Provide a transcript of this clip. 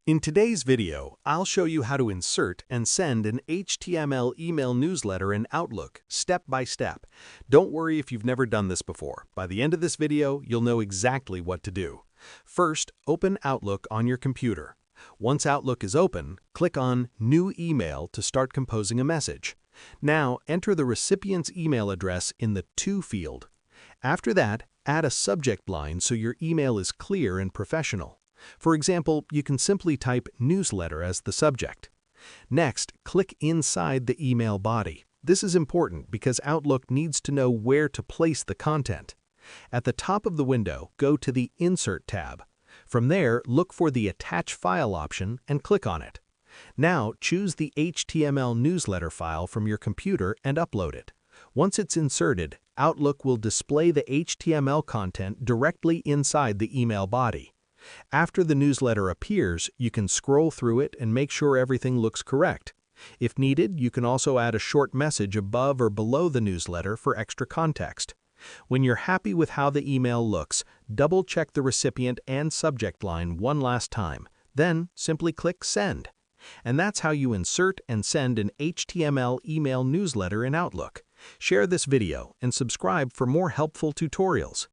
In today's video, I'll show you how to insert and send an HTML email newsletter in Outlook, step by step. Don't worry if you've never done this before. By the end of this video, you'll know exactly what to do. First, open Outlook on your computer. Once Outlook is open, click on New Email to start composing a message. Now, enter the recipient's email address in the To field. After that, add a subject line so your email is clear and professional. For example, you can simply type newsletter as the subject. Next, click inside the email body. This is important because Outlook needs to know where to place the content. At the top of the window, go to the Insert tab. From there, look for the Attach File option and click on it. Now, choose the HTML newsletter file from your computer and upload it. Once it's inserted, Outlook will display the HTML content directly inside the email body. After the newsletter appears, you can scroll through it and make sure everything looks correct. If needed, you can also add a short message above or below the newsletter for extra context. When you're happy with how the email looks, double-check the recipient and subject line one last time. Then, simply click Send. And that's how you insert and send an HTML email newsletter in Outlook. Share this video and subscribe for more helpful tutorials.